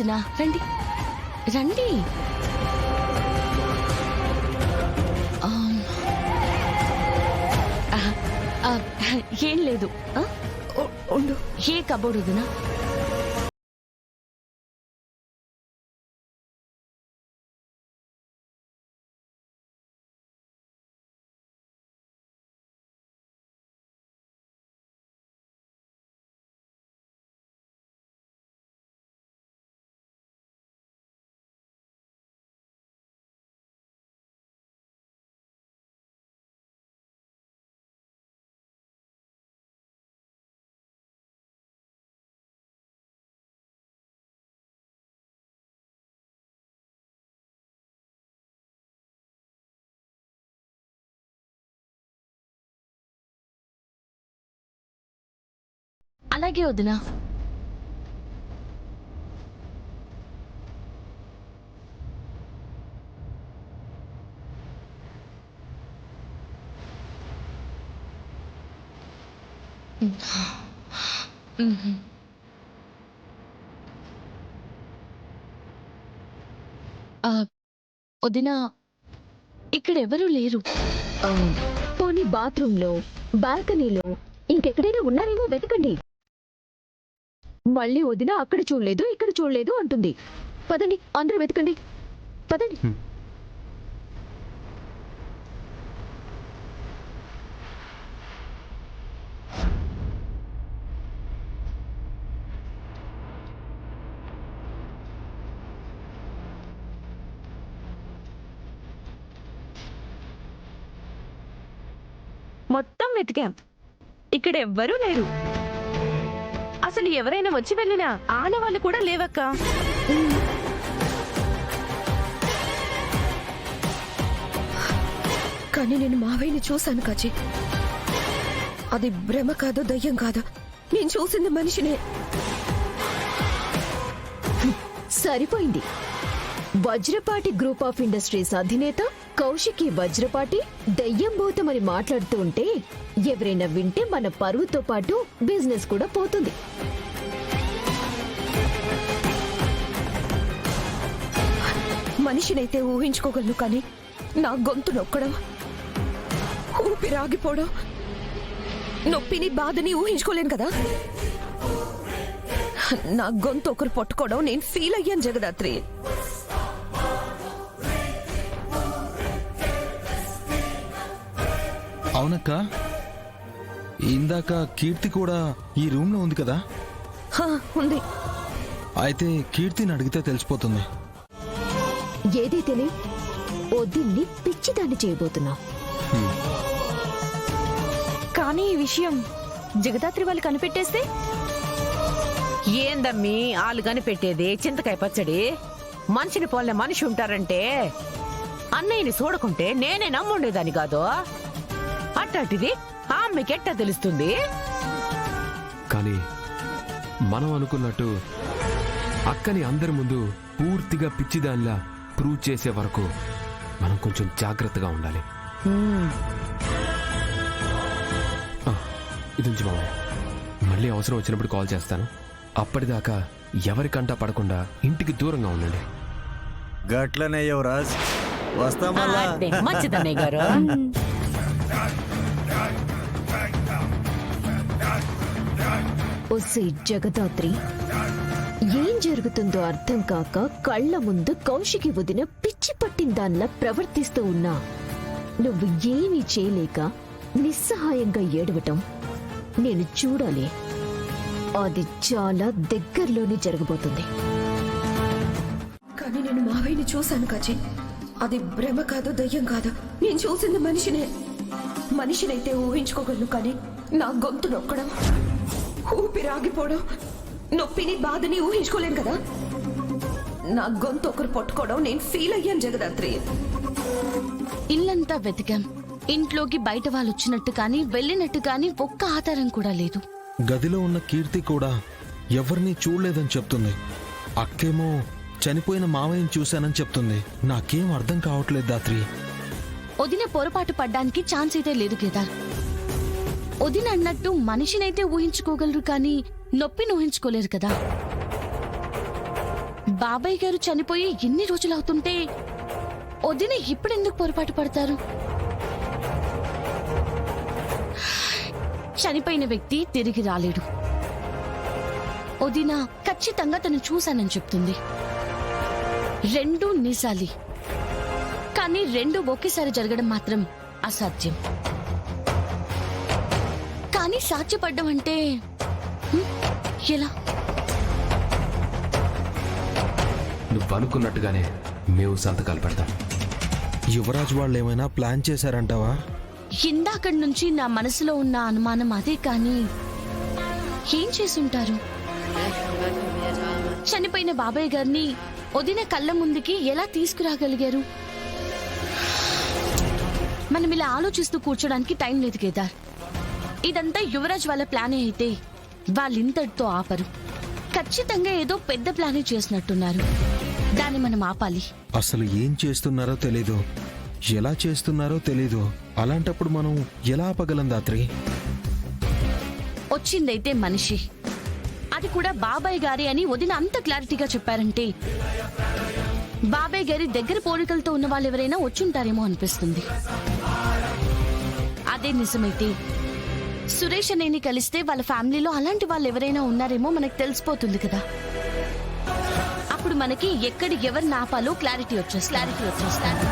వదినా రండి రండి. ఏం లేదు. ఏ కబోర్డ్ వదినా? అలాగే వదినా. వదినా ఇక్కడెవరూ లేరు. పోనీ బాత్రూంలో, బాల్కనీలో ఇంకెక్కడైనా ఉన్నారేమో వెతకండి. మళ్ళీ వదిన అక్కడ చూడలేదు ఇక్కడ చూడలేదు అంటుంది. పదండి అందరూ వెతకండి, పదండి. మొత్తం వెతికాం, ఇక్కడ ఎవ్వరూ లేరు. అసలు ఎవరైనా వచ్చి వెళ్ళినా ఆనవాళ్ళు కూడా లేవక్క. కానీ నేను మావయ్యని చూశాను కాచి. అది భ్రమ కాదు, దయ్యం కాదు, నేను చూసింది మనిషినే. సరిపోయింది. వజ్రపాటి గ్రూప్ ఆఫ్ ఇండస్ట్రీస్ అధినేత కౌశికి వజ్రపాటి దయ్యం భూతమని మాట్లాడుతూ ఉంటే ఎవరైనా వింటే మన పరువుతో పాటు బిజినెస్ కూడా పోతుంది. మనిషినైతే ఊహించుకోగలను, కానీ నా గొంతు నొక్కడం, ఊపిరాగిపోవడం, నొప్పిని బాధని ఊహించుకోలేను కదా. నా గొంతు ఒకరు పట్టుకోవడం నేను ఫీల్ అయ్యాను జగదాత్రి. అవునక్క, ఇందాక కీర్తి కూడా ఈ రూమ్ లో ఉంది కదా? ఉంది. అయితే కీర్తిని అడిగితే తెలిసిపోతుంది. ఏదైతేనే వదిన్ని పిచ్చిదాన్ని చేయబోతున్నా. కానీ ఈ విషయం జగదాత్రి వాళ్ళు కనిపెట్టేస్తే? ఏందమ్మీ ఆలు కనిపెట్టేది? చింతకాయ పచ్చడి. మనిషిని పోలే మనిషి ఉంటారంటే అన్నయ్యని చూడకుంటే నేనే నమ్ముండేదాన్ని కాదు. అట్లాంటిది ఆ అమ్మాయికి ఎట్టా తెలుస్తుంది? కానీ మనం అనుకున్నట్టు అక్కని అందరి ముందు పూర్తిగా పిచ్చిదానిలా ప్రూవ్ చేసే వరకు మనం కొంచెం జాగ్రత్తగా ఉండాలి. ఇది నుంచి మామయ్య, మళ్ళీ అవసరం వచ్చినప్పుడు కాల్ చేస్తాను. అప్పటిదాకా ఎవరికంటా పడకుండా ఇంటికి దూరంగా ఉండండి. గట్లనే యువరాజ్, వస్తాం మంచిదన్నయ్య గారు. ఒసే జగదాత్రి, ఏం జరుగుతుందో అర్థం కాక కళ్ళ ముందు కౌశికి వదిన పిచ్చి పట్టిందాన్లా ప్రవర్తిస్తూ ఉన్నా నువ్వు ఏమీ చేయలేక నిస్సహాయంగా ఏడవటం నేను చూడాలి. అది చాలా దగ్గరలోనే జరగబోతుంది. కానీ నేను మావయ్యని చూశాను కాచి. అది భ్రమ కాదు, దయ్యం కాదు, నేను చూసింది మనిషినే. మనిషినైతే ఊహించుకోగలను, కానీ నా గొంతు నొక్కడం, ఊపిరాగిపోవడం, నొప్పిని బాధని ఊహించుకోలేను కదా. నా గొంతు ఒకరు పట్టుకోవడం నేను ఫీల్ అయ్యాను జగదాత్రి. ఇల్లంతా వెతికాం. ఇంట్లోకి బయట వాళ్ళు వచ్చినట్టు కానీ వెళ్ళినట్టు కానీ ఒక్క ఆధారం కూడా లేదు. గదిలో ఉన్న కీర్తి కూడా ఎవరిని చూడలేదని చెప్తుంది. అక్కేమో చనిపోయిన మావయ్యని చూశానని చెప్తుంది. నాకేం అర్థం కావట్లేదు దాత్రి. వదిన పొరపాటు పడ్డానికి ఛాన్స్ అయితే లేదు కేదార్. వదిన అన్నట్టు మనిషినైతే ఊహించుకోగలరు కానీ నొప్పిని ఊహించుకోలేరు కదా. బాబాయ్ గారు చనిపోయి ఎన్ని రోజులవుతుంటే వదిన ఇప్పుడెందుకు పొరపాటు పడతారు? చనిపోయిన వ్యక్తి తిరిగి రాలేడు. వదిన ఖచ్చితంగా తను చూశానని చెప్తుంది. రెండు నిజాలి, కానీ రెండు ఒకేసారి జరగడం మాత్రం అసాధ్యం. కానీ సాధ్యపడ్డం అంటే ఎలా? నువ్వు అనుకున్నట్టుగానే మేము సంతకాలు పెడతాం. యువరాజ్ వాళ్ళు ఏమైనా ప్లాన్ చేశారంటావా? ఇందాకడి నుంచి నా మనసులో ఉన్న అనుమానం అదే, కానీ ఏం చేసుంటారు? చనిపోయిన బాబాయ్ గారిని వదిన కళ్ళ ముందుకి ఎలా తీసుకురాగలిగారు? మనం ఇలా ఆలోచిస్తూ కూర్చోడానికి టైం లేదు కేదార్. ఇదంతా యువరాజ్ వాళ్ళ ప్లానే అయితే వాళ్ళింతటితో ఆపరు. ఖచ్చితంగా ఏదో పెద్ద ప్లానే చేసినట్టున్నారు. దాన్ని మనం ఆపాలి. అసలు ఏం చేస్తున్నారో తెలీదు, ఎలా చేస్తున్నారో తెలీదు. అలాంటప్పుడు మనం ఎలా ఆపగలం దాత్రి? వచ్చిందైతే మనిషి, అది కూడా బాబాయ్ గారి అని వదిన అంత క్లారిటీగా చెప్పారంటే బాబాయ్ గారి దగ్గర పోలికలతో ఉన్న వాళ్ళు ఎవరైనా వచ్చుంటారేమో అనిపిస్తుంది. అదే నిజమైతే సురేష్ అనేని కలిస్తే వాళ్ళ ఫ్యామిలీలో అలాంటి వాళ్ళు ఎవరైనా ఉన్నారేమో మనకు తెలిసిపోతుంది కదా. అప్పుడు మనకి ఎక్కడి ఎవరిని ఆపాలో క్లారిటీ వచ్చేస్తుంది.